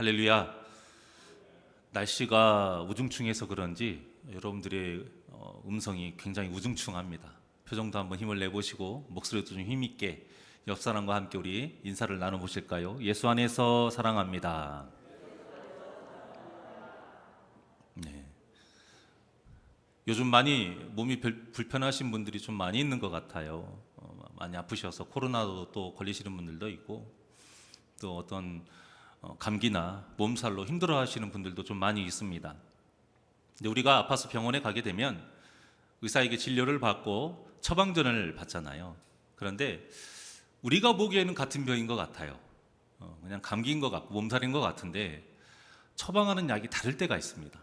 할렐루야. 날씨가 우중충해서 그런지 여러분들의 음성이 굉장히 우중충합니다. 표정도 한번 힘을 내보시고 목소리도 좀 힘있게 옆 사람과 함께 우리 인사를 나눠보실까요? 예수 안에서 사랑합니다. 네. 요즘 많이 몸이 불편하신 분들이 좀 많이 있는 것 같아요. 많이 아프셔서 코로나도 또 걸리시는 분들도 있고 또 어떤 감기나 몸살로 힘들어하시는 분들도 좀 많이 있습니다. 근데 우리가 아파서 병원에 가게 되면 의사에게 진료를 받고 처방전을 받잖아요. 그런데 우리가 보기에는 같은 병인 것 같아요. 그냥 감기인 것 같고 몸살인 것 같은데 처방하는 약이 다를 때가 있습니다.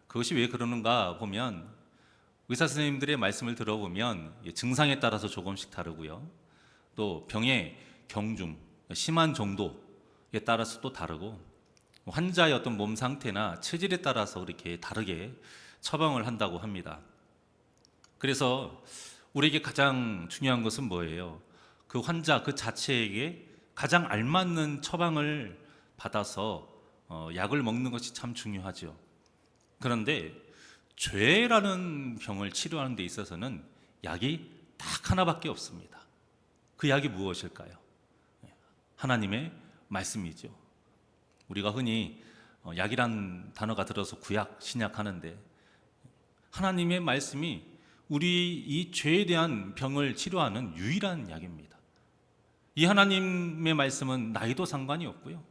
그것이 왜 그러는가 보면 의사 선생님들의 말씀을 들어보면 증상에 따라서 조금씩 다르고요. 또 병의 경중, 심한 정도에 따라서 또 다르고 환자의 어떤 몸 상태나 체질에 따라서 그렇게 다르게 처방을 한다고 합니다. 그래서 우리에게 가장 중요한 것은 뭐예요? 그 환자 그 자체에게 가장 알맞는 처방을 받아서 약을 먹는 것이 참 중요하죠. 그런데 죄라는 병을 치료하는 데 있어서는 약이 딱 하나밖에 없습니다. 그 약이 무엇일까요? 하나님의 말씀이죠. 우리가 흔히 약이란 단어가 들어서 구약, 신약 하는데 하나님의 말씀이 우리 이 죄에 대한 병을 치료하는 유일한 약입니다. 이 하나님의 말씀은 나이도 상관이 없고요.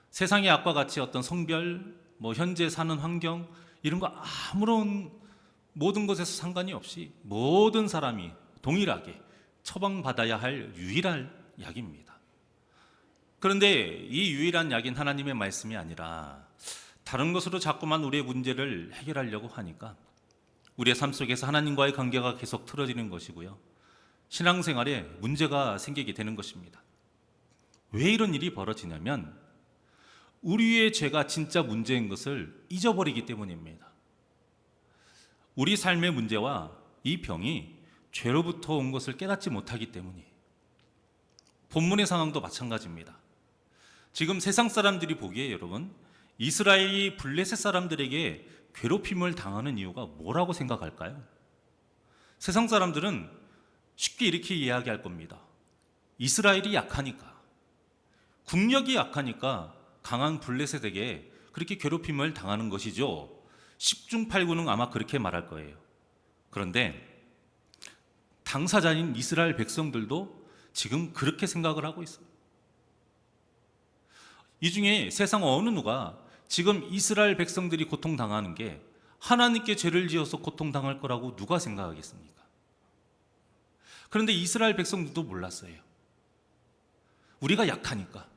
세상의 악과 같이 어떤 성별, 현재 사는 환경 이런 거 아무런 모든 것에서 상관이 없이 모든 사람이 동일하게 처방받아야 할 유일한 약입니다. 그런데 이 유일한 약인 하나님의 말씀이 아니라 다른 것으로 자꾸만 우리의 문제를 해결하려고 하니까 우리의 삶 속에서 하나님과의 관계가 계속 틀어지는 것이고요. 신앙생활에 문제가 생기게 되는 것입니다. 왜 이런 일이 벌어지냐면 우리의 죄가 진짜 문제인 것을 잊어버리기 때문입니다. 우리 삶의 문제와 이 병이 죄로부터 온 것을 깨닫지 못하기 때문이에요. 본문의 상황도 마찬가지입니다. 지금 세상 사람들이 보기에 여러분 이스라엘이 블레셋 사람들에게 괴롭힘을 당하는 이유가 뭐라고 생각할까요? 세상 사람들은 쉽게 이렇게 이야기할 겁니다. 이스라엘이 약하니까, 국력이 약하니까 강한 블레셋에게 그렇게 괴롭힘을 당하는 것이죠. 10중 8구는 아마 그렇게 말할 거예요. 그런데 당사자인 이스라엘 백성들도 지금 그렇게 생각을 하고 있어요. 이 중에 세상 어느 누가 지금 이스라엘 백성들이 고통당하는 게 하나님께 죄를 지어서 고통당할 거라고 누가 생각하겠습니까? 그런데 이스라엘 백성들도 몰랐어요. 우리가 약하니까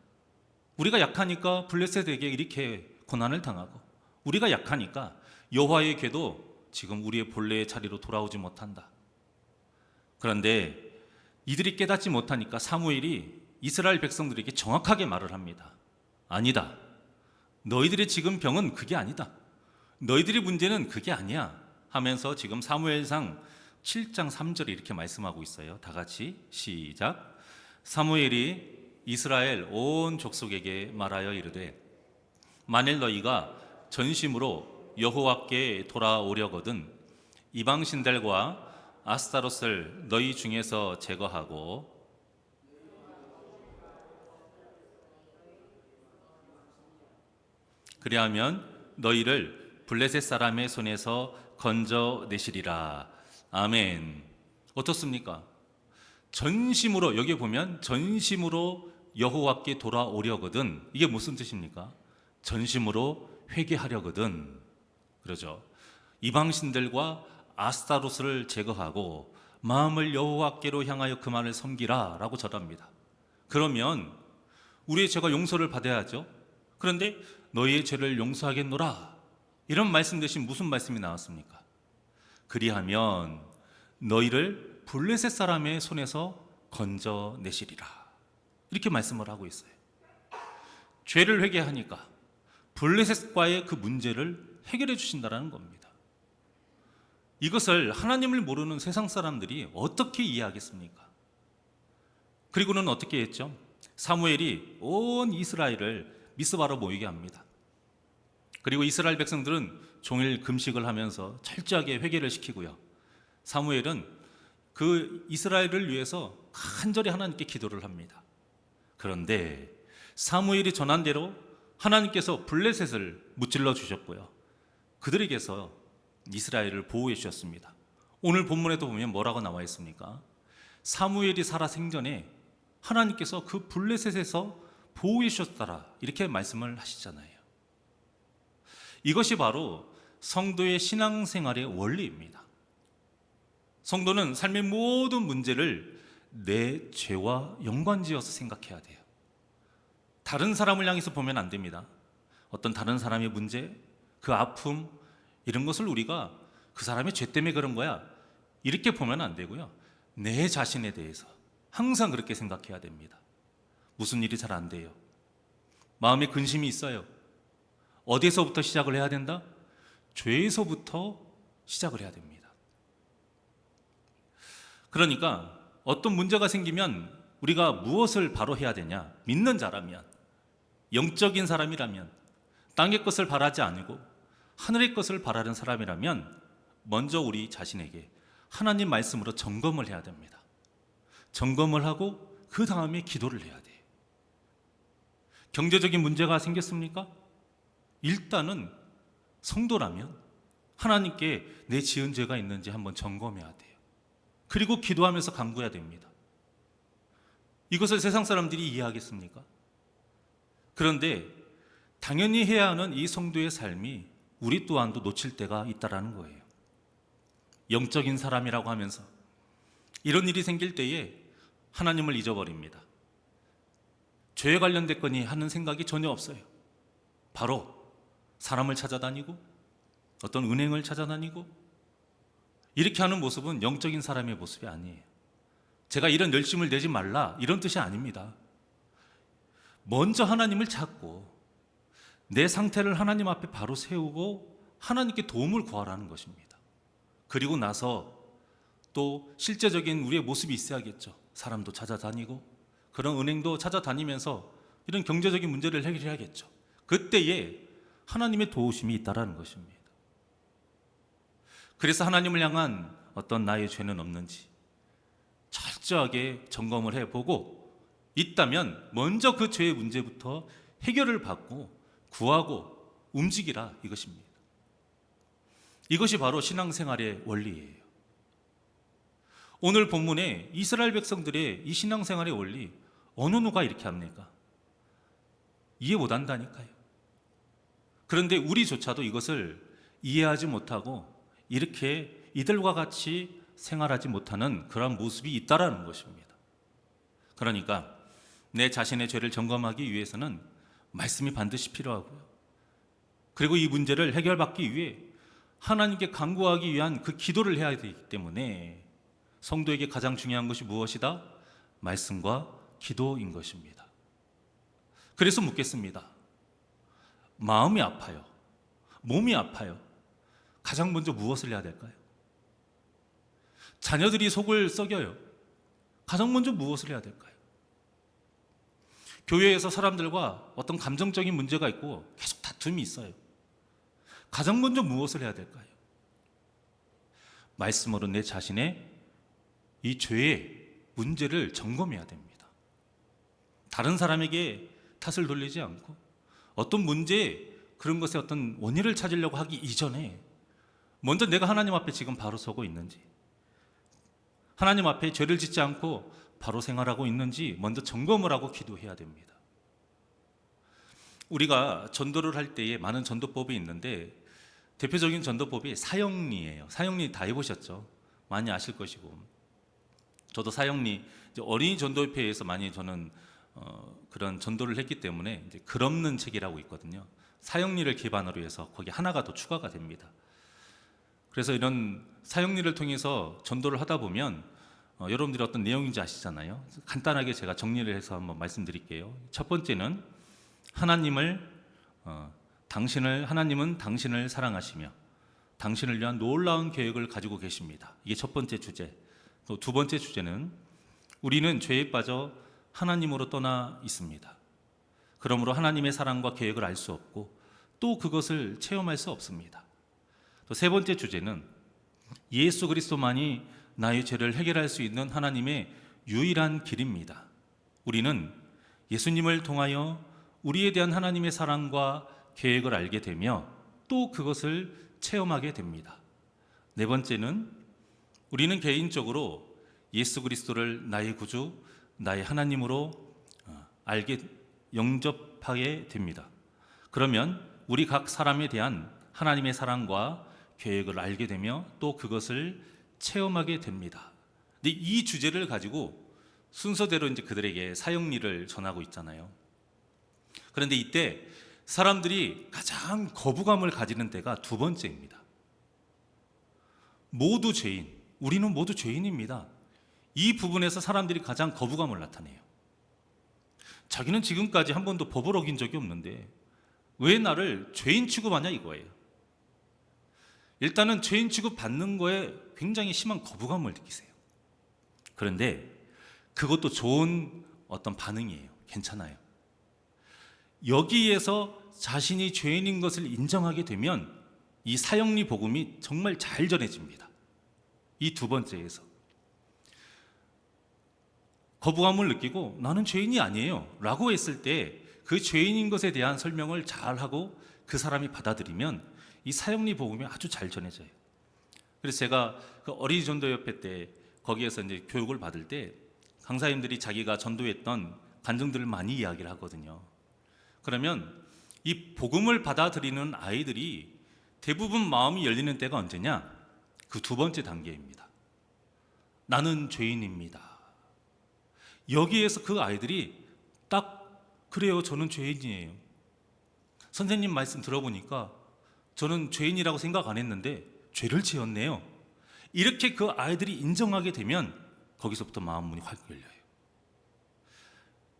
블레셋에게 이렇게 고난을 당하고 우리가 약하니까 여호와의 궤도 지금 우리의 본래의 자리로 돌아오지 못한다. 그런데 이들이 깨닫지 못하니까 사무엘이 이스라엘 백성들에게 정확하게 말을 합니다. 아니다. 너희들의 지금 병은 그게 아니다. 너희들의 문제는 그게 아니야 하면서 지금 사무엘상 7장 3절에 이렇게 말씀하고 있어요. 다 같이 시작. 사무엘이 이스라엘 온 족속에게 말하여 이르되 만일 너희가 전심으로 여호와께 돌아오려거든 이방 신들과 아스타롯을 너희 중에서 제거하고 그리하면 너희를 블레셋 사람의 손에서 건져내시리라. 아멘. 어떻습니까? 전심으로, 여기 보면 전심으로 여호와께 돌아오려거든. 이게 무슨 뜻입니까? 전심으로 회개하려거든. 그러죠. 이방신들과 아스타로스를 제거하고 마음을 여호와께로 향하여 그만을 섬기라 라고 절합니다. 그러면 우리의 죄가 용서를 받아야죠. 그런데 너희의 죄를 용서하겠노라 이런 말씀 대신 무슨 말씀이 나왔습니까? 그리하면 너희를 블레셋 사람의 손에서 건져내시리라 이렇게 말씀을 하고 있어요. 죄를 회개하니까 블레셋과의 그 문제를 해결해 주신다는 겁니다. 이것을 하나님을 모르는 세상 사람들이 어떻게 이해하겠습니까? 그리고는 어떻게 했죠? 사무엘이 온 이스라엘을 미스바로 모이게 합니다. 그리고 이스라엘 백성들은 종일 금식을 하면서 철저하게 회개를 시키고요. 사무엘은 그 이스라엘을 위해서 간절히 하나님께 기도를 합니다. 그런데 사무엘이 전한 대로 하나님께서 블레셋을 무찔러 주셨고요. 그들에게서 이스라엘을 보호해 주셨습니다. 오늘 본문에도 보면 뭐라고 나와 있습니까? 사무엘이 살아 생전에 하나님께서 그 블레셋에서 보호해 주셨더라, 이렇게 말씀을 하시잖아요. 이것이 바로 성도의 신앙생활의 원리입니다. 성도는 삶의 모든 문제를 내 죄와 연관지어서 생각해야 돼요. 다른 사람을 향해서 보면 안 됩니다. 어떤 다른 사람의 문제, 그 아픔, 이런 것을 우리가 그 사람의 죄 때문에 그런 거야, 이렇게 보면 안 되고요. 내 자신에 대해서 항상 그렇게 생각해야 됩니다. 무슨 일이 잘 안 돼요. 마음에 근심이 있어요. 어디서부터 시작을 해야 된다? 죄에서부터 시작을 해야 됩니다. 그러니까 어떤 문제가 생기면 우리가 무엇을 바로 해야 되냐? 믿는 자라면, 영적인 사람이라면, 땅의 것을 바라지 않고 하늘의 것을 바라는 사람이라면 먼저 우리 자신에게 하나님 말씀으로 점검을 해야 됩니다. 점검을 하고 그 다음에 기도를 해야 돼요. 경제적인 문제가 생겼습니까? 일단은 성도라면 하나님께 내 지은 죄가 있는지 한번 점검해야 돼요. 그리고 기도하면서 간구해야 됩니다. 이것을 세상 사람들이 이해하겠습니까? 그런데 당연히 해야 하는 이 성도의 삶이 우리 또한도 놓칠 때가 있다라는 거예요. 영적인 사람이라고 하면서 이런 일이 생길 때에 하나님을 잊어버립니다. 죄에 관련됐거니 하는 생각이 전혀 없어요. 바로 사람을 찾아다니고 어떤 은행을 찾아다니고 이렇게 하는 모습은 영적인 사람의 모습이 아니에요. 제가 이런 열심을 내지 말라, 이런 뜻이 아닙니다. 먼저 하나님을 찾고 내 상태를 하나님 앞에 바로 세우고 하나님께 도움을 구하라는 것입니다. 그리고 나서 또 실제적인 우리의 모습이 있어야겠죠. 사람도 찾아다니고 그런 은행도 찾아다니면서 이런 경제적인 문제를 해결해야겠죠. 그때에 하나님의 도우심이 있다라는 것입니다. 그래서 하나님을 향한 어떤 나의 죄는 없는지 철저하게 점검을 해보고 있다면 먼저 그 죄의 문제부터 해결을 받고 구하고 움직이라, 이것입니다. 이것이 바로 신앙생활의 원리예요. 오늘 본문에 이스라엘 백성들의 이 신앙생활의 원리, 어느 누가 이렇게 합니까? 이해 못한다니까요. 그런데 우리조차도 이것을 이해하지 못하고 이렇게 이들과 같이 생활하지 못하는 그런 모습이 있다라는 것입니다. 그러니까 내 자신의 죄를 점검하기 위해서는 말씀이 반드시 필요하고요. 그리고 이 문제를 해결받기 위해 하나님께 간구하기 위한 그 기도를 해야 되기 때문에 성도에게 가장 중요한 것이 무엇이다? 말씀과 기도인 것입니다. 그래서 묻겠습니다. 마음이 아파요. 몸이 아파요. 가장 먼저 무엇을 해야 될까요? 자녀들이 속을 썩여요. 가장 먼저 무엇을 해야 될까요? 교회에서 사람들과 어떤 감정적인 문제가 있고 계속 다툼이 있어요. 가장 먼저 무엇을 해야 될까요? 말씀으로 내 자신의 이 죄의 문제를 점검해야 됩니다. 다른 사람에게 탓을 돌리지 않고 어떤 문제, 그런 것에 어떤 원인을 찾으려고 하기 이전에 먼저 내가 하나님 앞에 지금 바로 서고 있는지, 하나님 앞에 죄를 짓지 않고 바로 생활하고 있는지 먼저 점검을 하고 기도해야 됩니다. 우리가 전도를 할 때에 많은 전도법이 있는데 대표적인 전도법이 사형리예요. 사형리 다 해보셨죠? 많이 아실 것이고, 저도 사형리 어린이 전도협회에서 많이 저는 그런 전도를 했기 때문에 이제 글 없는 책이라고 있거든요. 사형리를 기반으로 해서 거기 하나가 더 추가가 됩니다. 그래서 이런 사형리를 통해서 전도를 하다 보면 여러분들이 어떤 내용인지 아시잖아요. 간단하게 제가 정리를 해서 한번 말씀드릴게요. 첫 번째는 하나님은 당신을 사랑하시며 당신을 위한 놀라운 계획을 가지고 계십니다. 이게 첫 번째 주제. 또 두 번째 주제는 우리는 죄에 빠져 하나님으로 떠나 있습니다. 그러므로 하나님의 사랑과 계획을 알 수 없고 또 그것을 체험할 수 없습니다. 또 세 번째 주제는 예수 그리스도만이 나의 죄를 해결할 수 있는 하나님의 유일한 길입니다. 우리는 예수님을 통하여 우리에 대한 하나님의 사랑과 계획을 알게 되며 또 그것을 체험하게 됩니다. 네 번째는 우리는 개인적으로 예수 그리스도를 나의 구주, 나의 하나님으로 영접하게 됩니다. 그러면 우리 각 사람에 대한 하나님의 사랑과 계획을 알게 되며 또 그것을 체험하게 됩니다. 근데 이 주제를 가지고 순서대로 이제 그들에게 사형리를 전하고 있잖아요. 그런데 이때 사람들이 가장 거부감을 가지는 때가 두 번째입니다. 모두 죄인, 우리는 모두 죄인입니다. 이 부분에서 사람들이 가장 거부감을 나타내요. 자기는 지금까지 한 번도 법을 어긴 적이 없는데 왜 나를 죄인 취급하냐 이거예요. 일단은 죄인 취급받는 거에 굉장히 심한 거부감을 느끼세요. 그런데 그것도 좋은 어떤 반응이에요. 괜찮아요. 여기에서 자신이 죄인인 것을 인정하게 되면 이 사형리 복음이 정말 잘 전해집니다. 이 두 번째에서 거부감을 느끼고 나는 죄인이 아니에요 라고 했을 때 그 죄인인 것에 대한 설명을 잘 하고 그 사람이 받아들이면 이 사형리 복음이 아주 잘 전해져요. 그래서 제가 그 어린이 전도협회 때 거기에서 이제 교육을 받을 때 강사님들이 자기가 전도했던 간증들을 많이 이야기를 하거든요. 그러면 이 복음을 받아들이는 아이들이 대부분 마음이 열리는 때가 언제냐? 그 두 번째 단계입니다. 나는 죄인입니다. 여기에서 그 아이들이 딱 그래요, 저는 죄인이에요. 선생님 말씀 들어보니까 저는 죄인이라고 생각 안 했는데 죄를 지었네요. 이렇게 그 아이들이 인정하게 되면 거기서부터 마음 문이 확 열려요.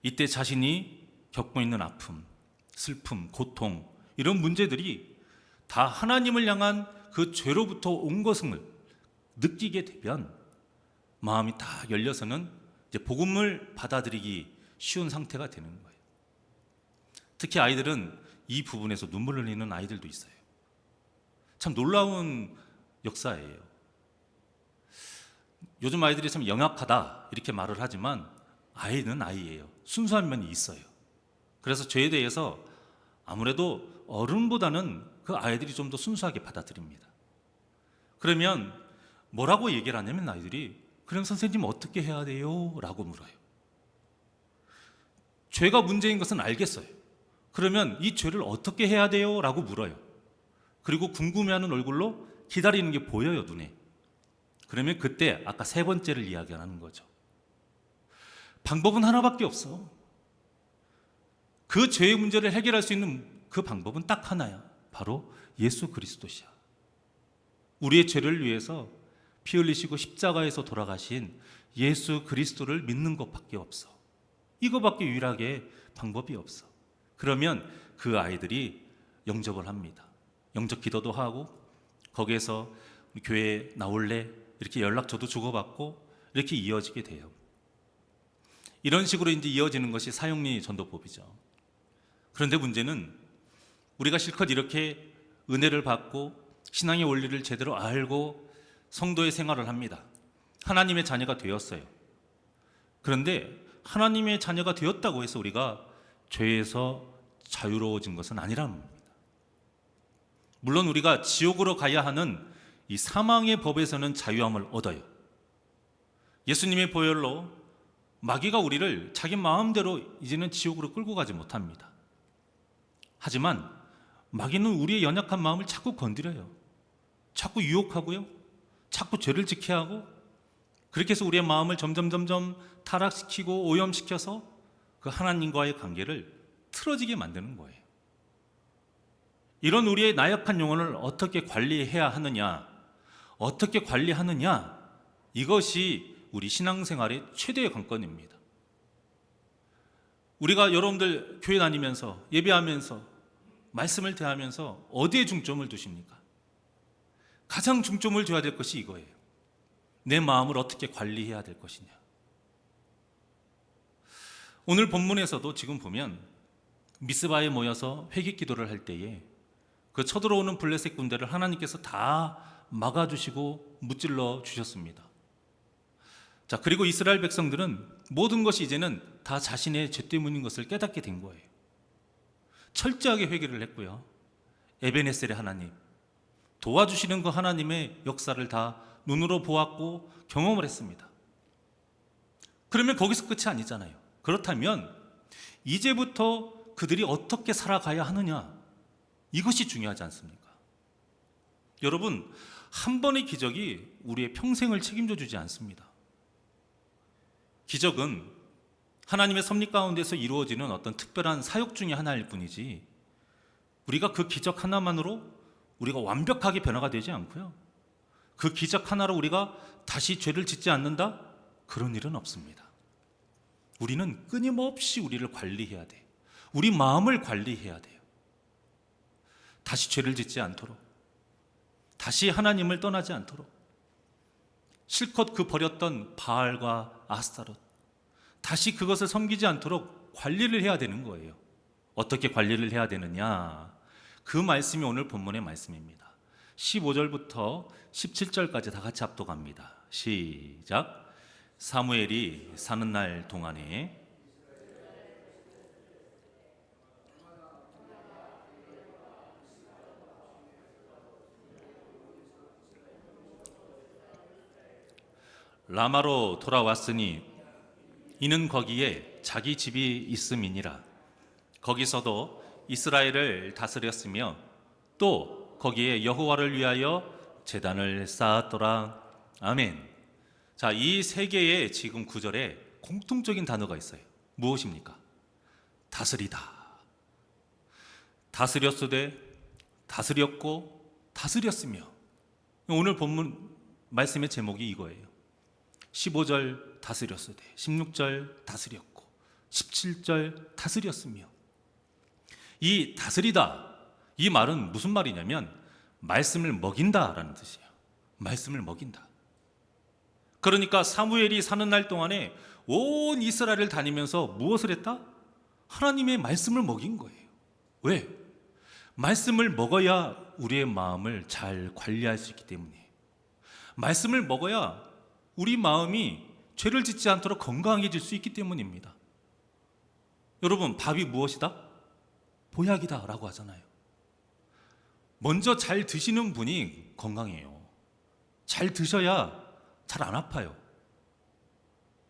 이때 자신이 겪고 있는 아픔, 슬픔, 고통 이런 문제들이 다 하나님을 향한 그 죄로부터 온 것을 느끼게 되면 마음이 다 열려서는 이제 복음을 받아들이기 쉬운 상태가 되는 거예요. 특히 아이들은 이 부분에서 눈물을 흘리는 아이들도 있어요. 참 놀라운 역사예요. 요즘 아이들이 참 영악하다 이렇게 말을 하지만 아이는 아이예요. 순수한 면이 있어요. 그래서 죄에 대해서 아무래도 어른보다는 그 아이들이 좀 더 순수하게 받아들입니다. 그러면 뭐라고 얘기를 하냐면 아이들이 그럼 선생님 어떻게 해야 돼요? 라고 물어요. 죄가 문제인 것은 알겠어요. 그러면 이 죄를 어떻게 해야 돼요? 라고 물어요. 그리고 궁금해하는 얼굴로 기다리는 게 보여요, 눈에. 그러면 그때 아까 세 번째를 이야기하는 거죠. 방법은 하나밖에 없어. 그 죄의 문제를 해결할 수 있는 그 방법은 딱 하나야. 바로 예수 그리스도시야. 우리의 죄를 위해서 피 흘리시고 십자가에서 돌아가신 예수 그리스도를 믿는 것밖에 없어. 이거밖에 유일하게 방법이 없어. 그러면 그 아이들이 영접을 합니다. 영접 기도도 하고 거기에서 교회에 나올래? 이렇게 연락처도 주고받고 이렇게 이어지게 돼요. 이런 식으로 이제 이어지는 것이 사형리 전도법이죠. 그런데 문제는 우리가 실컷 이렇게 은혜를 받고 신앙의 원리를 제대로 알고 성도의 생활을 합니다. 하나님의 자녀가 되었어요. 그런데 하나님의 자녀가 되었다고 해서 우리가 죄에서 자유로워진 것은 아니라는 겁니다. 물론 우리가 지옥으로 가야 하는 이 사망의 법에서는 자유함을 얻어요. 예수님의 보혈로 마귀가 우리를 자기 마음대로 이제는 지옥으로 끌고 가지 못합니다. 하지만 마귀는 우리의 연약한 마음을 자꾸 건드려요. 자꾸 유혹하고요. 자꾸 죄를 지게 하고 그렇게 해서 우리의 마음을 점점 타락시키고 오염시켜서 그 하나님과의 관계를 틀어지게 만드는 거예요. 이런 우리의 나약한 영혼을 어떻게 관리해야 하느냐, 어떻게 관리하느냐, 이것이 우리 신앙생활의 최대의 관건입니다. 우리가 여러분들 교회 다니면서 예배하면서 말씀을 대하면서 어디에 중점을 두십니까? 가장 중점을 둬야 될 것이 이거예요. 내 마음을 어떻게 관리해야 될 것이냐. 오늘 본문에서도 지금 보면 미스바에 모여서 회개 기도를 할 때에 그 쳐들어오는 블레셋 군대를 하나님께서 다 막아주시고 무찔러 주셨습니다. 자, 그리고 이스라엘 백성들은 모든 것이 이제는 다 자신의 죄 때문인 것을 깨닫게 된 거예요. 철저하게 회개를 했고요. 에베네셀의 하나님, 도와주시는 그 하나님의 역사를 다 눈으로 보았고 경험을 했습니다. 그러면 거기서 끝이 아니잖아요. 그렇다면 이제부터 그들이 어떻게 살아가야 하느냐, 이것이 중요하지 않습니까? 여러분, 한 번의 기적이 우리의 평생을 책임져 주지 않습니다. 기적은 하나님의 섭리 가운데서 이루어지는 어떤 특별한 사역 중의 하나일 뿐이지, 우리가 그 기적 하나만으로 우리가 완벽하게 변화가 되지 않고요, 그 기적 하나로 우리가 다시 죄를 짓지 않는다? 그런 일은 없습니다. 우리는 끊임없이 우리를 관리해야 돼요. 우리 마음을 관리해야 돼요. 다시 죄를 짓지 않도록, 다시 하나님을 떠나지 않도록, 실컷 그 버렸던 바알과 아스타롯, 다시 그것을 섬기지 않도록 관리를 해야 되는 거예요. 어떻게 관리를 해야 되느냐? 그 말씀이 오늘 본문의 말씀입니다. 15절부터 17절까지 다 같이 합독합니다. 시작. 사무엘이 사는 날 동안에 라마로 돌아왔으니 이는 거기에 자기 집이 있음이니라. 거기서도 이스라엘을 다스렸으며 또 거기에 여호와를 위하여 제단을 쌓았더라. 아멘. 자, 이 세 개의 지금 구절에 공통적인 단어가 있어요. 무엇입니까? 다스리다. 다스렸으되, 다스렸고, 다스렸으며. 오늘 본문 말씀의 제목이 이거예요. 15절 다스렸으되, 16절 다스렸고, 17절 다스렸으며. 이 다스리다, 이 말은 무슨 말이냐면 말씀을 먹인다라는 뜻이에요. 말씀을 먹인다. 그러니까 사무엘이 사는 날 동안에 온 이스라엘을 다니면서 무엇을 했다? 하나님의 말씀을 먹인 거예요. 왜? 말씀을 먹어야 우리의 마음을 잘 관리할 수 있기 때문이에요. 말씀을 먹어야 우리 마음이 죄를 짓지 않도록 건강해질 수 있기 때문입니다. 여러분, 밥이 무엇이다? 보약이다 라고 하잖아요. 먼저 잘 드시는 분이 건강해요. 잘 드셔야 잘 안 아파요.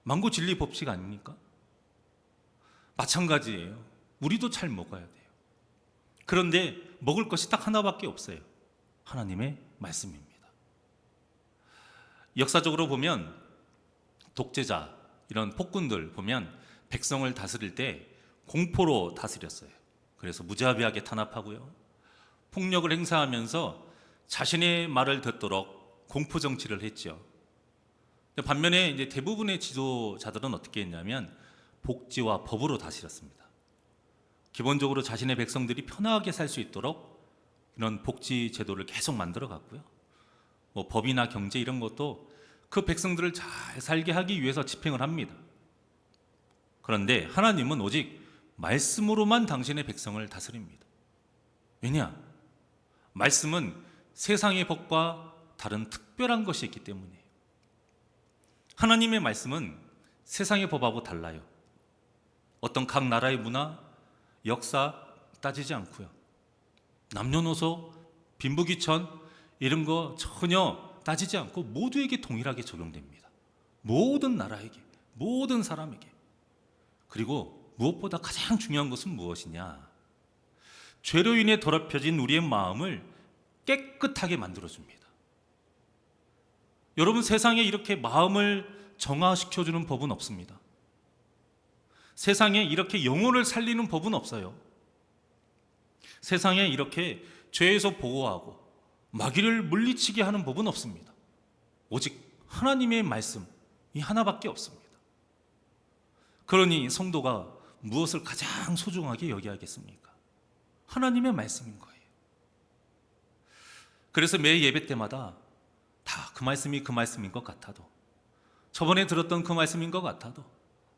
망고 진리 법칙 아닙니까? 마찬가지예요. 우리도 잘 먹어야 돼요. 그런데 먹을 것이 딱 하나밖에 없어요. 하나님의 말씀입니다. 역사적으로 보면 독재자, 이런 폭군들 보면 백성을 다스릴 때 공포로 다스렸어요. 그래서 무자비하게 탄압하고요, 폭력을 행사하면서 자신의 말을 듣도록 공포 정치를 했죠. 반면에 이제 대부분의 지도자들은 어떻게 했냐면 복지와 법으로 다스렸습니다. 기본적으로 자신의 백성들이 편하게 살 수 있도록 이런 복지 제도를 계속 만들어 갔고요, 뭐 법이나 경제 이런 것도 그 백성들을 잘 살게 하기 위해서 집행을 합니다. 그런데 하나님은 오직 말씀으로만 당신의 백성을 다스립니다. 왜냐? 말씀은 세상의 법과 다른 특별한 것이 있기 때문이에요. 하나님의 말씀은 세상의 법하고 달라요. 어떤 각 나라의 문화, 역사 따지지 않고요, 남녀노소, 빈부귀천 이런 거 전혀 따지지 않고 모두에게 동일하게 적용됩니다. 모든 나라에게, 모든 사람에게. 그리고 무엇보다 가장 중요한 것은 무엇이냐? 죄로 인해 더럽혀진 우리의 마음을 깨끗하게 만들어줍니다. 여러분, 세상에 이렇게 마음을 정화시켜주는 법은 없습니다. 세상에 이렇게 영혼을 살리는 법은 없어요. 세상에 이렇게 죄에서 보호하고 마귀를 물리치게 하는 법은 없습니다. 오직 하나님의 말씀, 이 하나밖에 없습니다. 그러니 성도가 무엇을 가장 소중하게 여겨야겠습니까? 하나님의 말씀인 거예요. 그래서 매 예배 때마다 다 그 말씀이 그 말씀인 것 같아도, 저번에 들었던 그 말씀인 것 같아도,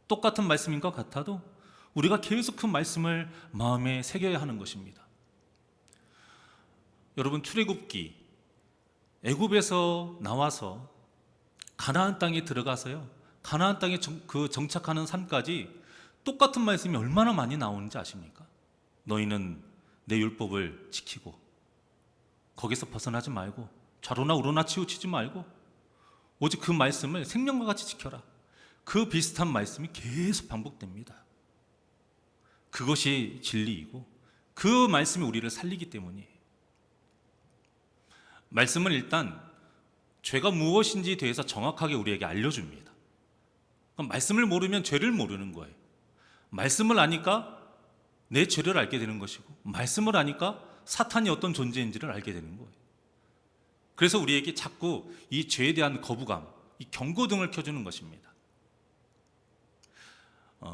똑같은 말씀인 것 같아도 우리가 계속 그 말씀을 마음에 새겨야 하는 것입니다. 여러분, 출애굽기 애굽에서 나와서 가나안 땅에 들어가서요, 가나안 땅에 정착하는 삶까지 똑같은 말씀이 얼마나 많이 나오는지 아십니까? 너희는 내 율법을 지키고 거기서 벗어나지 말고 좌로나 우로나 치우치지 말고 오직 그 말씀을 생명과 같이 지켜라. 그 비슷한 말씀이 계속 반복됩니다. 그것이 진리이고 그 말씀이 우리를 살리기 때문이에요. 말씀은 일단 죄가 무엇인지에 대해서 정확하게 우리에게 알려줍니다. 그럼 말씀을 모르면 죄를 모르는 거예요. 말씀을 아니까 내 죄를 알게 되는 것이고, 말씀을 아니까 사탄이 어떤 존재인지를 알게 되는 거예요. 그래서 우리에게 자꾸 이 죄에 대한 거부감, 이 경고등을 켜주는 것입니다.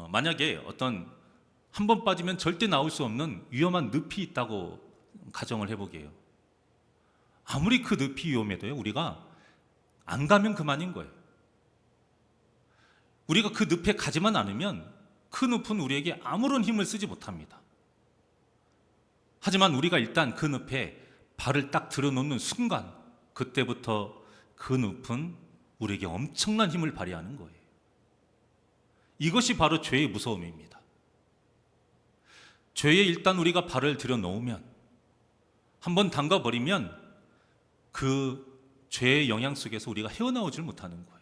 만약에 어떤 한 번 빠지면 절대 나올 수 없는 위험한 늪이 있다고 가정을 해보게요. 아무리 그 늪이 위험해도요, 우리가 안 가면 그만인 거예요. 우리가 그 늪에 가지만 않으면 그 늪은 우리에게 아무런 힘을 쓰지 못합니다. 하지만 우리가 일단 그 늪에 발을 딱 들여놓는 순간, 그때부터 그 늪은 우리에게 엄청난 힘을 발휘하는 거예요. 이것이 바로 죄의 무서움입니다. 죄에 일단 우리가 발을 들여놓으면, 한번 담가버리면 그 죄의 영향 속에서 우리가 헤어나오질 못하는 거예요.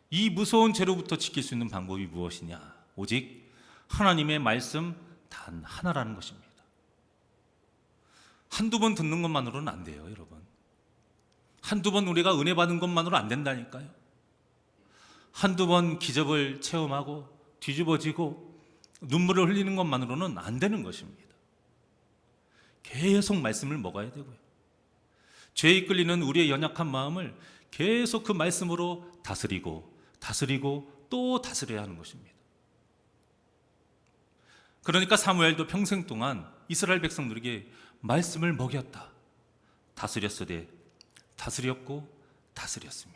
이 무서운 죄로부터 지킬 수 있는 방법이 무엇이냐? 오직 하나님의 말씀 단 하나라는 것입니다. 한두 번 듣는 것만으로는 안 돼요, 여러분. 한두 번 우리가 은혜 받은 것만으로 안 된다니까요. 한두 번 기적을 체험하고 뒤집어지고 눈물을 흘리는 것만으로는 안 되는 것입니다. 계속 말씀을 먹어야 되고요. 죄에 이끌리는 우리의 연약한 마음을 계속 그 말씀으로 다스리고 또 다스려야 하는 것입니다. 그러니까 사무엘도 평생 동안 이스라엘 백성들에게 말씀을 먹였다. 다스렸으되 다스렸고 다스렸으며.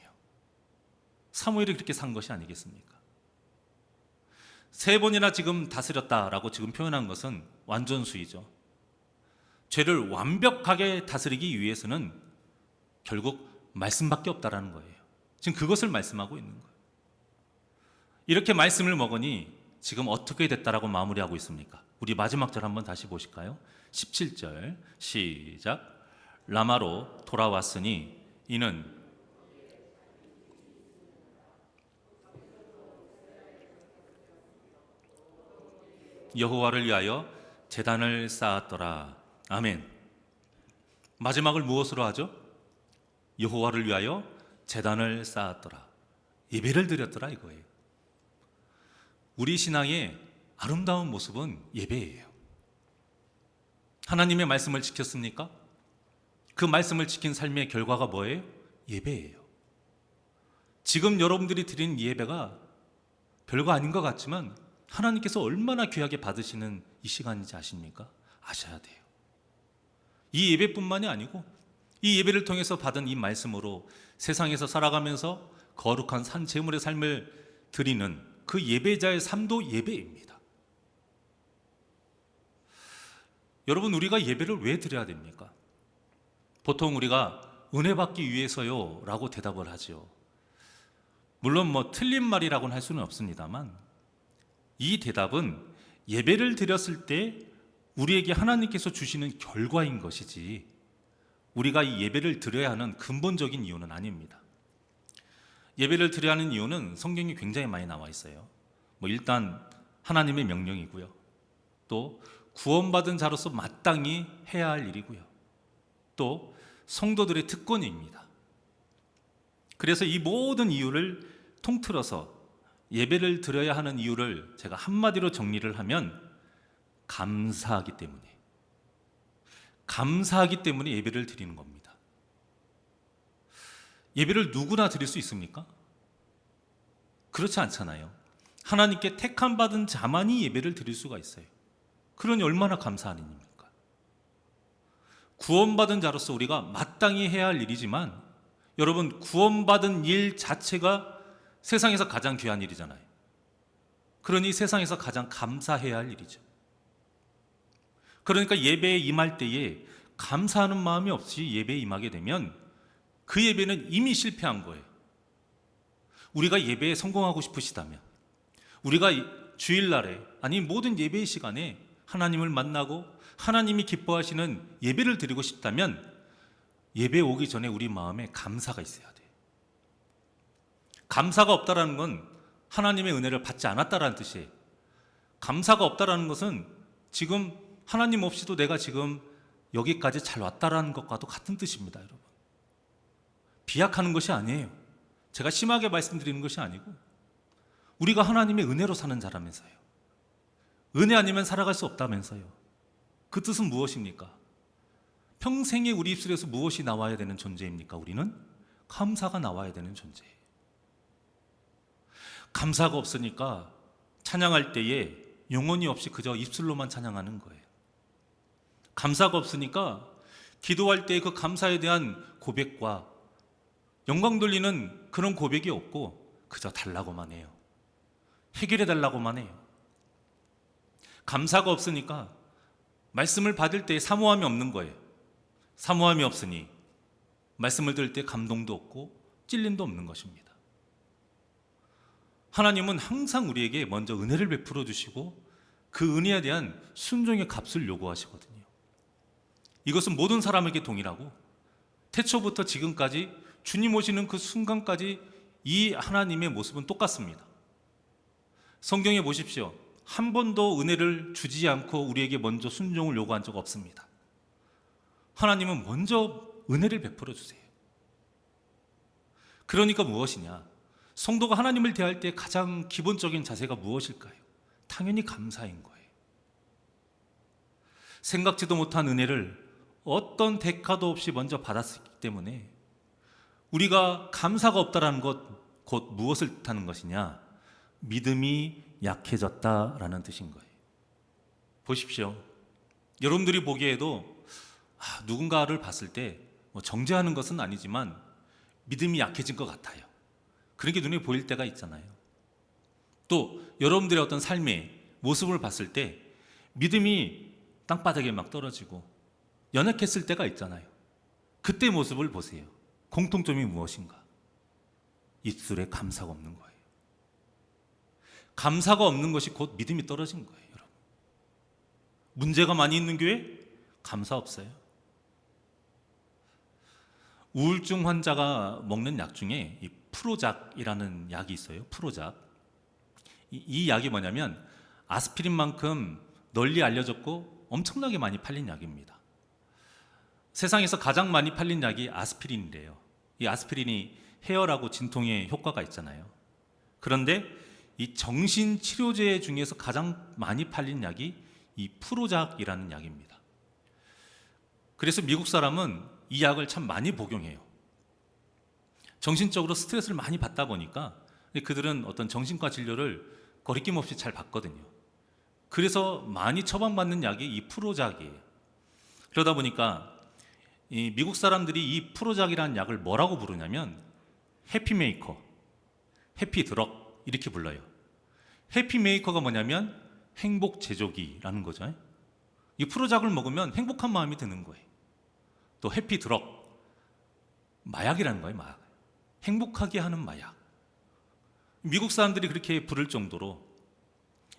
사무엘이 그렇게 산 것이 아니겠습니까? 3번이나 지금 다스렸다라고 지금 표현한 것은 완전수이죠. 죄를 완벽하게 다스리기 위해서는 결국 말씀밖에 없다라는 거예요. 지금 그것을 말씀하고 있는 거예요. 이렇게 말씀을 먹으니 지금 어떻게 됐다라고 마무리하고 있습니까? 우리 마지막 절 한번 다시 보실까요? 17절 시작. 라마로 돌아왔으니 이는 여호와를 위하여 제단을 쌓았더라. 아멘. 마지막을 무엇으로 하죠? 여호와를 위하여 제단을 쌓았더라. 예배를 드렸더라 이거예요. 우리 신앙의 아름다운 모습은 예배예요. 하나님의 말씀을 지켰습니까? 그 말씀을 지킨 삶의 결과가 뭐예요? 예배예요. 지금 여러분들이 드린 예배가 별거 아닌 것 같지만 하나님께서 얼마나 귀하게 받으시는 이 시간인지 아십니까? 아셔야 돼요. 이 예배뿐만이 아니고 이 예배를 통해서 받은 이 말씀으로 세상에서 살아가면서 거룩한 산 제물의 삶을 드리는 그 예배자의 삶도 예배입니다. 여러분, 우리가 예배를 왜 드려야 됩니까? 보통 우리가 은혜 받기 위해서요 라고 대답을 하죠. 물론 틀린 말이라고는 할 수는 없습니다만 이 대답은 예배를 드렸을 때 우리에게 하나님께서 주시는 결과인 것이지 우리가 이 예배를 드려야 하는 근본적인 이유는 아닙니다. 예배를 드려야 하는 이유는 성경이 굉장히 많이 나와 있어요. 일단 하나님의 명령이고요. 또 구원받은 자로서 마땅히 해야 할 일이고요. 또 성도들의 특권입니다. 그래서 이 모든 이유를 통틀어서 예배를 드려야 하는 이유를 제가 한마디로 정리를 하면 감사하기 때문에 예배를 드리는 겁니다. 예배를 누구나 드릴 수 있습니까? 그렇지 않잖아요. 하나님께 택함 받은 자만이 예배를 드릴 수가 있어요. 그러니 얼마나 감사한 일입니까? 구원받은 자로서 우리가 마땅히 해야 할 일이지만 여러분, 구원받은 일 자체가 세상에서 가장 귀한 일이잖아요. 그러니 세상에서 가장 감사해야 할 일이죠. 그러니까 예배에 임할 때에 감사하는 마음이 없이 예배에 임하게 되면 그 예배는 이미 실패한 거예요. 우리가 예배에 성공하고 싶으시다면, 우리가 주일날에 아니 모든 예배의 시간에 하나님을 만나고 하나님이 기뻐하시는 예배를 드리고 싶다면 예배에 오기 전에 우리 마음에 감사가 있어야 돼요. 감사가 없다라는 건 하나님의 은혜를 받지 않았다라는 뜻이에요. 감사가 없다라는 것은 지금 하나님 없이도 내가 지금 여기까지 잘 왔다라는 것과도 같은 뜻입니다, 여러분. 비약하는 것이 아니에요. 제가 심하게 말씀드리는 것이 아니고 우리가 하나님의 은혜로 사는 자라면서요. 은혜 아니면 살아갈 수 없다면서요. 그 뜻은 무엇입니까? 평생에 우리 입술에서 무엇이 나와야 되는 존재입니까? 우리는 감사가 나와야 되는 존재예요. 감사가 없으니까 찬양할 때에 영혼이 없이 그저 입술로만 찬양하는 거예요. 감사가 없으니까 기도할 때 그 감사에 대한 고백과 영광 돌리는 그런 고백이 없고 그저 달라고만 해요. 해결해 달라고만 해요. 감사가 없으니까 말씀을 받을 때 사모함이 없는 거예요. 사모함이 없으니 말씀을 들을 때 감동도 없고 찔림도 없는 것입니다. 하나님은 항상 우리에게 먼저 은혜를 베풀어 주시고 그 은혜에 대한 순종의 값을 요구하시거든요. 이것은 모든 사람에게 동일하고 태초부터 지금까지 주님 오시는 그 순간까지 이 하나님의 모습은 똑같습니다. 성경에 보십시오. 한 번도 은혜를 주지 않고 우리에게 먼저 순종을 요구한 적 없습니다. 하나님은 먼저 은혜를 베풀어 주세요. 그러니까 무엇이냐? 성도가 하나님을 대할 때 가장 기본적인 자세가 무엇일까요? 당연히 감사인 거예요. 생각지도 못한 은혜를 어떤 대가도 없이 먼저 받았기 때문에 우리가 감사가 없다라는 것 곧 무엇을 뜻하는 것이냐? 믿음이 약해졌다라는 뜻인 거예요. 보십시오. 여러분들이 보기에도 누군가를 봤을 때 정죄하는 것은 아니지만 믿음이 약해진 것 같아요. 그런 게 눈에 보일 때가 있잖아요. 또 여러분들의 어떤 삶의 모습을 봤을 때 믿음이 땅바닥에 막 떨어지고 연약했을 때가 있잖아요. 그때 모습을 보세요. 공통점이 무엇인가? 입술에 감사가 없는 거예요. 감사가 없는 것이 곧 믿음이 떨어진 거예요, 여러분. 문제가 많이 있는 교회? 감사 없어요. 우울증 환자가 먹는 약 중에 이 프로작이라는 약이 있어요. 프로작. 이 약이 뭐냐면 아스피린만큼 널리 알려졌고 엄청나게 많이 팔린 약입니다. 세상에서 가장 많이 팔린 약이 아스피린이래요. 이 아스피린이 해열하고 진통에 효과가 있잖아요. 그런데 이 정신치료제 중에서 가장 많이 팔린 약이 이 프로작이라는 약입니다. 그래서 미국 사람은 이 약을 참 많이 복용해요. 정신적으로 스트레스를 많이 받다 보니까 그들은 어떤 정신과 진료를 거리낌 없이 잘 받거든요. 그래서 많이 처방받는 약이 이 프로작이에요. 그러다 보니까 이 미국 사람들이 이 프로작이라는 약을 뭐라고 부르냐면 해피메이커, 해피드럭 이렇게 불러요. 해피메이커가 뭐냐면 행복 제조기라는 거죠. 이 프로작을 먹으면 행복한 마음이 드는 거예요. 또 해피드럭, 마약이라는 거예요. 마약. 행복하게 하는 마약. 미국 사람들이 그렇게 부를 정도로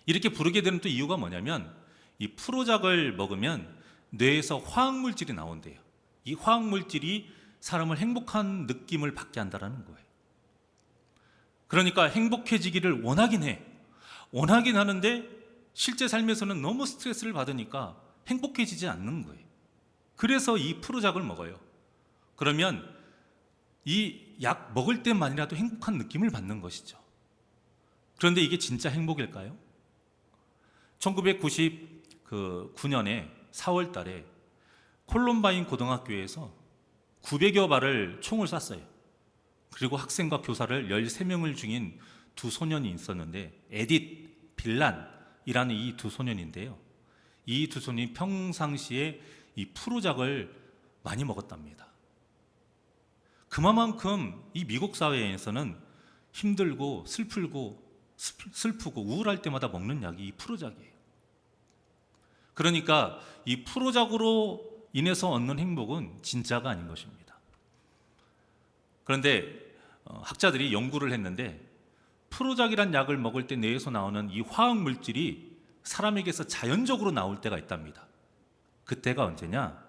이렇게 부르게 되는 또 이유가 뭐냐면 이 프로작을 먹으면 뇌에서 화학물질이 나온대요. 이 화학물질이 사람을 행복한 느낌을 받게 한다는 거예요. 그러니까 행복해지기를 원하긴 해. 원하긴 하는데 실제 삶에서는 너무 스트레스를 받으니까 행복해지지 않는 거예요. 그래서 이 프로작을 먹어요. 그러면 이 약 먹을 때만이라도 행복한 느낌을 받는 것이죠. 그런데 이게 진짜 행복일까요? 1999년에 4월 달에 콜럼바인 고등학교에서 900여 발을 총을 쐈어요. 그리고 학생과 교사를 13명을 죽인 두 소년이 있었는데 에딧 빌란이라는 이 두 소년인데요. 이 두 소년이 평상시에 이 프로작을 많이 먹었답니다. 그만큼 이 미국 사회에서는 힘들고 슬프고 슬프고 우울할 때마다 먹는 약이 이 프로작이에요. 그러니까 이 프로작으로 인해서 얻는 행복은 진짜가 아닌 것입니다. 그런데 학자들이 연구를 했는데 프로작이란 약을 먹을 때 뇌에서 나오는 이 화학 물질이 사람에게서 자연적으로 나올 때가 있답니다. 그때가 언제냐?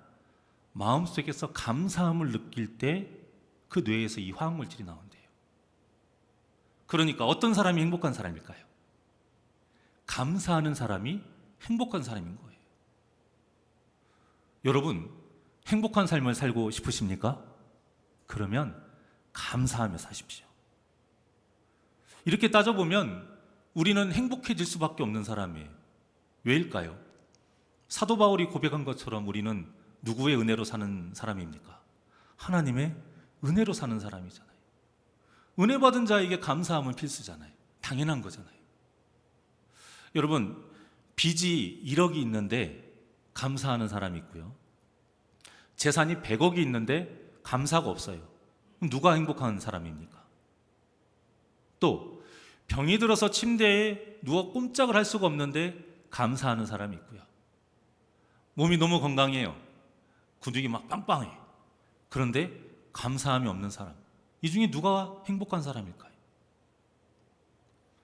마음속에서 감사함을 느낄 때 그 뇌에서 이 화학 물질이 나온대요. 그러니까 어떤 사람이 행복한 사람일까요? 감사하는 사람이 행복한 사람인 거예요. 여러분, 행복한 삶을 살고 싶으십니까? 그러면 감사하며 사십시오. 이렇게 따져보면 우리는 행복해질 수밖에 없는 사람이에요. 왜일까요? 사도 바울이 고백한 것처럼 우리는 누구의 은혜로 사는 사람입니까? 하나님의 은혜로 사는 사람이잖아요. 은혜 받은 자에게 감사함은 필수잖아요. 당연한 거잖아요. 여러분, 빚이 1억이 있는데 감사하는 사람이 있고요. 재산이 100억이 있는데 감사가 없어요. 그럼 누가 행복한 사람입니까? 또 병이 들어서 침대에 누워 꼼짝을 할 수가 없는데 감사하는 사람이 있고요. 몸이 너무 건강해요. 근육이 막 빵빵해. 그런데 감사함이 없는 사람. 이 중에 누가 행복한 사람일까요?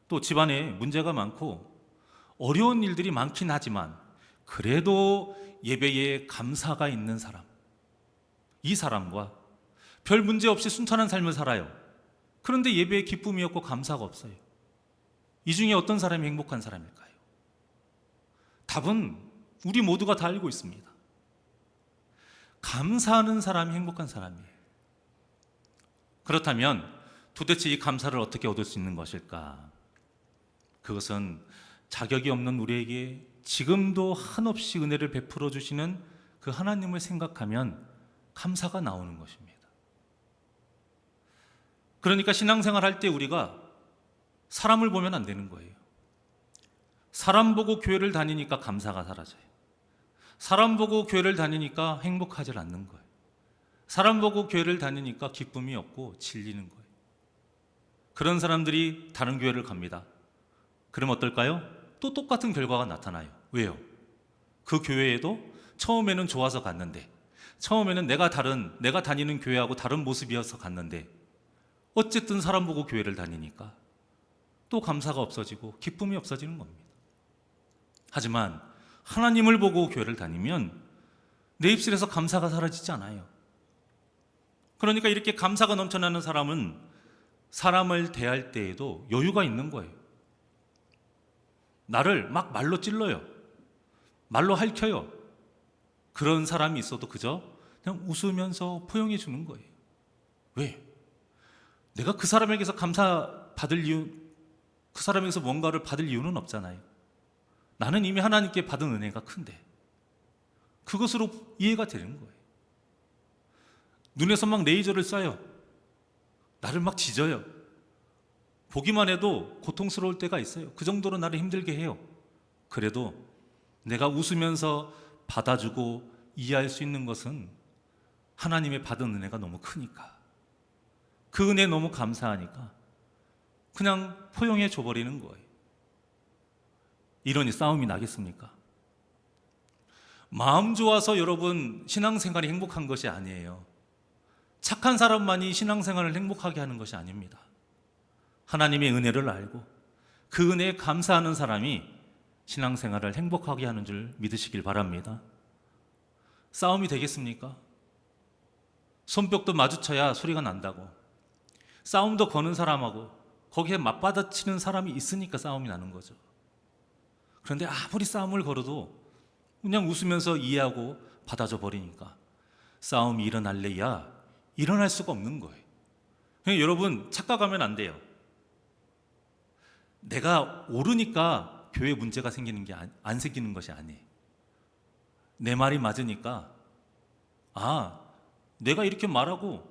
또 집안에 문제가 많고 어려운 일들이 많긴 하지만 그래도 예배에 감사가 있는 사람. 이 사람과 별 문제 없이 순탄한 삶을 살아요. 그런데 예배에 기쁨이 없고 감사가 없어요. 이 중에 어떤 사람이 행복한 사람일까요? 답은 우리 모두가 다 알고 있습니다. 감사하는 사람이 행복한 사람이에요. 그렇다면 도대체 이 감사를 어떻게 얻을 수 있는 것일까? 그것은 자격이 없는 우리에게 지금도 한없이 은혜를 베풀어 주시는 그 하나님을 생각하면 감사가 나오는 것입니다. 그러니까 신앙생활 할 때 우리가 사람을 보면 안 되는 거예요. 사람 보고 교회를 다니니까 감사가 사라져요. 사람 보고 교회를 다니니까 행복하지 않는 거예요. 사람 보고 교회를 다니니까 기쁨이 없고 질리는 거예요. 그런 사람들이 다른 교회를 갑니다. 그럼 어떨까요? 또 똑같은 결과가 나타나요. 왜요? 그 교회에도 처음에는 좋아서 갔는데, 처음에는 내가 다니는 교회하고 다른 모습이어서 갔는데, 어쨌든 사람 보고 교회를 다니니까 또 감사가 없어지고 기쁨이 없어지는 겁니다. 하지만 하나님을 보고 교회를 다니면 내 입술에서 감사가 사라지지 않아요. 그러니까 이렇게 감사가 넘쳐나는 사람은 사람을 대할 때에도 여유가 있는 거예요. 나를 막 말로 찔러요. 말로 핥혀요. 그런 사람이 있어도 그저 그냥 웃으면서 포용해 주는 거예요. 왜? 내가 그 사람에게서 그 사람에게서 뭔가를 받을 이유는 없잖아요. 나는 이미 하나님께 받은 은혜가 큰데 그것으로 이해가 되는 거예요. 눈에서 막 레이저를 쏴요. 나를 막 지져요. 보기만 해도 고통스러울 때가 있어요. 그 정도로 나를 힘들게 해요. 그래도 내가 웃으면서 받아주고 이해할 수 있는 것은 하나님의 받은 은혜가 너무 크니까, 그 은혜에 너무 감사하니까 그냥 포용해 줘버리는 거예요. 이러니 싸움이 나겠습니까? 마음 좋아서 여러분 신앙생활이 행복한 것이 아니에요. 착한 사람만이 신앙생활을 행복하게 하는 것이 아닙니다. 하나님의 은혜를 알고 그 은혜에 감사하는 사람이 신앙생활을 행복하게 하는 줄 믿으시길 바랍니다. 싸움이 되겠습니까? 손뼉도 마주쳐야 소리가 난다고, 싸움도 거는 사람하고 거기에 맞받아치는 사람이 있으니까 싸움이 나는 거죠. 그런데 아무리 싸움을 걸어도 그냥 웃으면서 이해하고 받아줘 버리니까 싸움이 일어날래야 일어날 수가 없는 거예요. 그러니까 여러분 착각하면 안 돼요. 내가 옳으니까 교회 문제가 생기는 게 안 생기는 것이 아니에요. 내 말이 맞으니까 내가 이렇게 말하고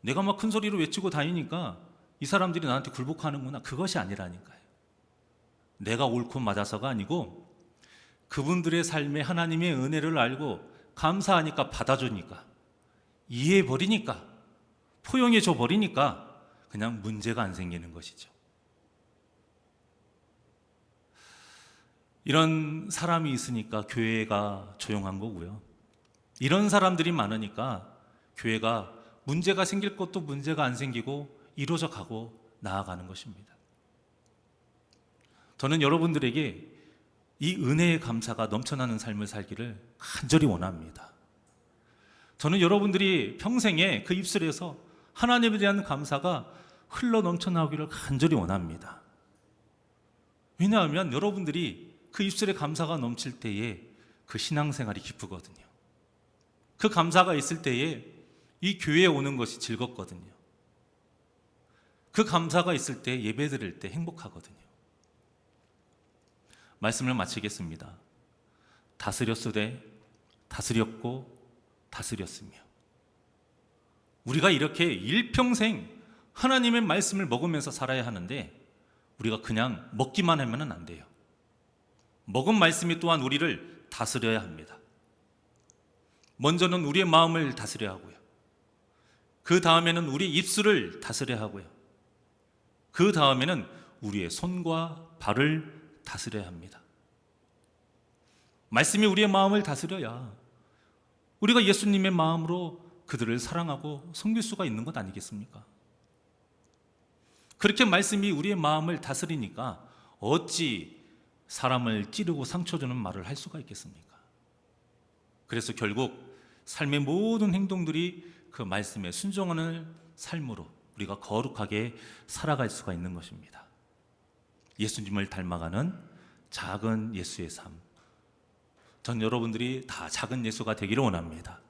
내가 막 큰 소리로 외치고 다니니까 이 사람들이 나한테 굴복하는구나, 그것이 아니라니까요. 내가 옳고 맞아서가 아니고 그분들의 삶에 하나님의 은혜를 알고 감사하니까 받아주니까, 이해해버리니까, 포용해줘 버리니까 그냥 문제가 안 생기는 것이죠. 이런 사람이 있으니까 교회가 조용한 거고요. 이런 사람들이 많으니까 교회가 문제가 생길 것도 문제가 안 생기고 이루어져 가고 나아가는 것입니다. 저는 여러분들에게 이 은혜의 감사가 넘쳐나는 삶을 살기를 간절히 원합니다. 저는 여러분들이 평생에 그 입술에서 하나님에 대한 감사가 흘러 넘쳐나오기를 간절히 원합니다. 왜냐하면 여러분들이 그 입술에 감사가 넘칠 때에 그 신앙생활이 기쁘거든요. 그 감사가 있을 때에 이 교회에 오는 것이 즐겁거든요. 그 감사가 있을 때 예배 드릴 때 행복하거든요. 말씀을 마치겠습니다. 다스렸으되 다스렸고 다스렸으며, 우리가 이렇게 일평생 하나님의 말씀을 먹으면서 살아야 하는데 우리가 그냥 먹기만 하면 안 돼요. 먹은 말씀이 또한 우리를 다스려야 합니다. 먼저는 우리의 마음을 다스려야 하고요. 그 다음에는 우리 입술을 다스려야 하고요. 그 다음에는 우리의 손과 발을 다스려야 합니다. 말씀이 우리의 마음을 다스려야 우리가 예수님의 마음으로 그들을 사랑하고 섬길 수가 있는 것 아니겠습니까? 그렇게 말씀이 우리의 마음을 다스리니까 어찌 사람을 찌르고 상처 주는 말을 할 수가 있겠습니까? 그래서 결국 삶의 모든 행동들이 그 말씀에 순종하는 삶으로 우리가 거룩하게 살아갈 수가 있는 것입니다. 예수님을 닮아가는 작은 예수의 삶, 전 여러분들이 다 작은 예수가 되기를 원합니다.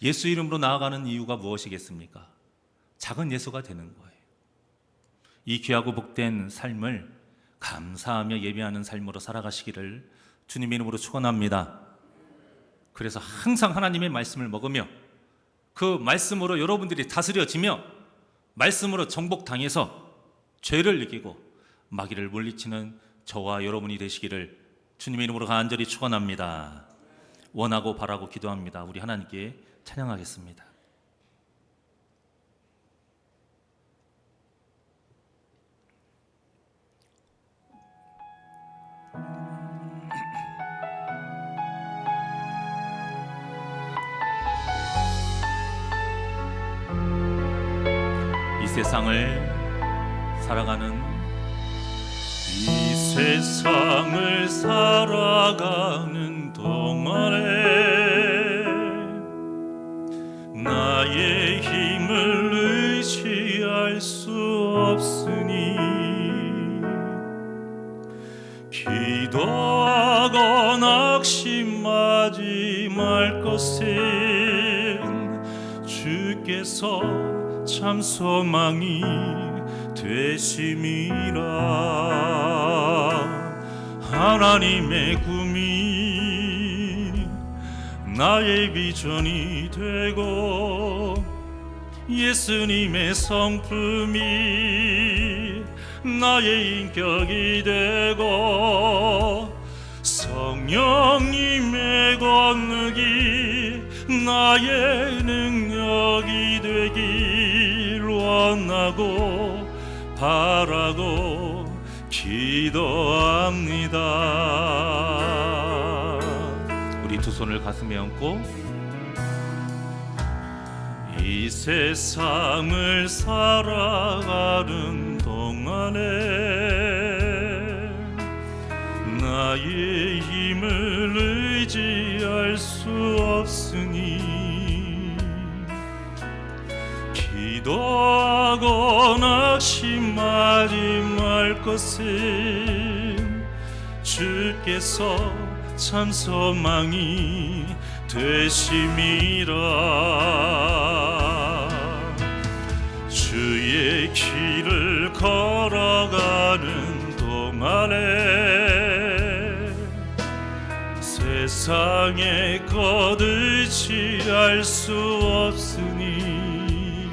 예수 이름으로 나아가는 이유가 무엇이겠습니까? 작은 예수가 되는 거예요. 이 귀하고 복된 삶을 감사하며 예배하는 삶으로 살아가시기를 주님의 이름으로 축원합니다. 그래서 항상 하나님의 말씀을 먹으며 그 말씀으로 여러분들이 다스려지며 말씀으로 정복당해서 죄를 이기고 마귀를 물리치는 저와 여러분이 되시기를 주님의 이름으로 간절히 축원합니다. 원하고 바라고 기도합니다. 우리 하나님께 찬양하겠습니다. 이 세상을 살아가는 동안에 나의 힘을 의지할 수 없으니 기도하고 낙심하지 말 것은 주께서 참 소망이 되심이라. 하나님의 꿈이 나의 비전이 되고 예수님의 성품이 나의 인격이 되고 성령님의 권능이 나의 능력이 되길 원하고 바라고 기도합니다. 우리 두 손을 가슴에 얹고 이 세상을 살아가는 동안에 나의 힘을 의지할 수 없으니 기도하고 낙심하지 말 것은 주께서 참 소망이 되심이라. 주의 길을 걸어가는 동안에 세상의 것 의지할 수 없으니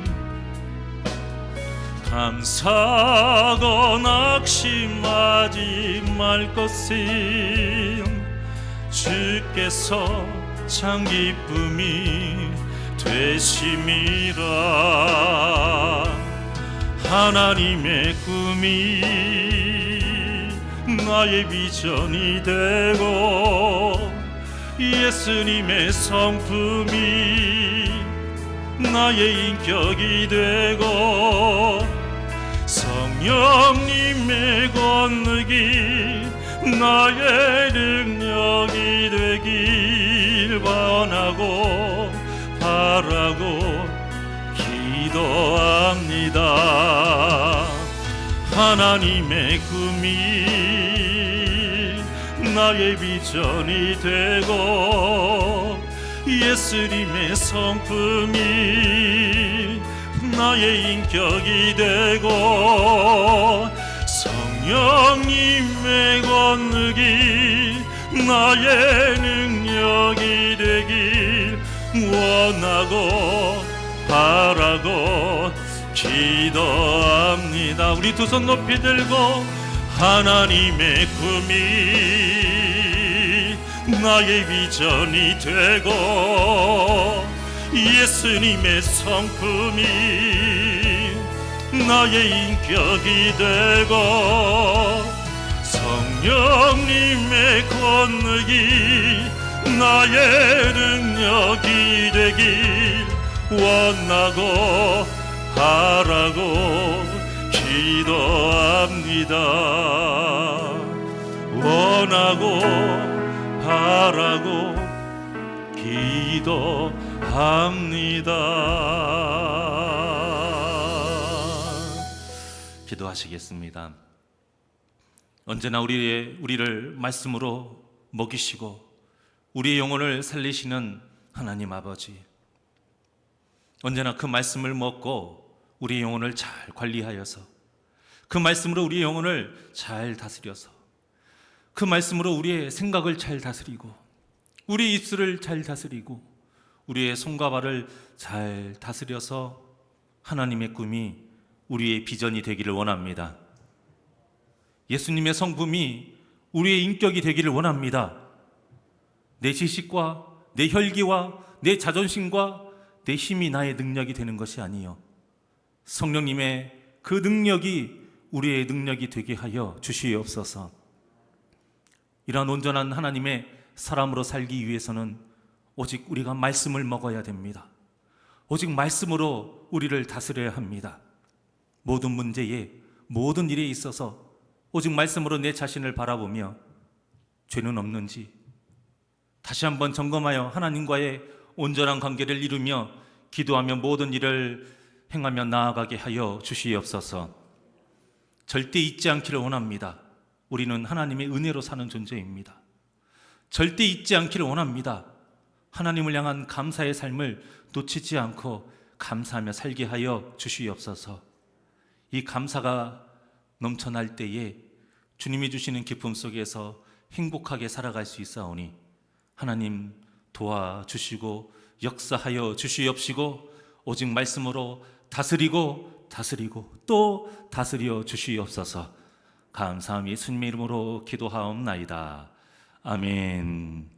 감사하고 낙심하지 말 것은 주께서 참 기쁨이 되심이라. 하나님의 꿈이 나의 비전이 되고 예수님의 성품이 나의 인격이 되고 성령님의 권능이 나의 능력이 되길 원하고 바라고 기도합니다. 하나님의 꿈이 나의 비전이 되고 예수님의 성품이 나의 인격이 되고 성령님의 권능이 나의 능력이 되길 원하고 바라고 기도합니다. 우리 두 손 높이 들고 하나님의 꿈이 나의 비전이 되고 예수님의 성품이 나의 인격이 되고 성령님의 권능이 나의 능력이 되길 원하고 바라고 기도합니다. 원하고 바라고 기도합니다. 기도하시겠습니다. 언제나 우리를 말씀으로 먹이시고 우리의 영혼을 살리시는 하나님 아버지, 언제나 그 말씀을 먹고 우리의 영혼을 잘 관리하여서 그 말씀으로 우리의 영혼을 잘 다스려서 그 말씀으로 우리의 생각을 잘 다스리고 우리 입술을 잘 다스리고 우리의 손과 발을 잘 다스려서 하나님의 꿈이 우리의 비전이 되기를 원합니다. 예수님의 성품이 우리의 인격이 되기를 원합니다. 내 지식과 내 혈기와 내 자존심과 내 힘이 나의 능력이 되는 것이 아니요 성령님의 그 능력이 우리의 능력이 되게 하여 주시옵소서. 이러한 온전한 하나님의 사람으로 살기 위해서는 오직 우리가 말씀을 먹어야 됩니다. 오직 말씀으로 우리를 다스려야 합니다. 모든 문제에 모든 일에 있어서 오직 말씀으로 내 자신을 바라보며 죄는 없는지 다시 한번 점검하여 하나님과의 온전한 관계를 이루며 기도하며 모든 일을 행하며 나아가게 하여 주시옵소서. 절대 잊지 않기를 원합니다. 우리는 하나님의 은혜로 사는 존재입니다. 절대 잊지 않기를 원합니다. 하나님을 향한 감사의 삶을 놓치지 않고 감사하며 살게 하여 주시옵소서. 이 감사가 넘쳐날 때에 주님이 주시는 기쁨 속에서 행복하게 살아갈 수 있사오니 하나님 도와주시고 역사하여 주시옵시고 오직 말씀으로 다스리고 또 다스려 주시옵소서. 감사함이 예수님의 이름으로 기도하옵나이다. 아멘.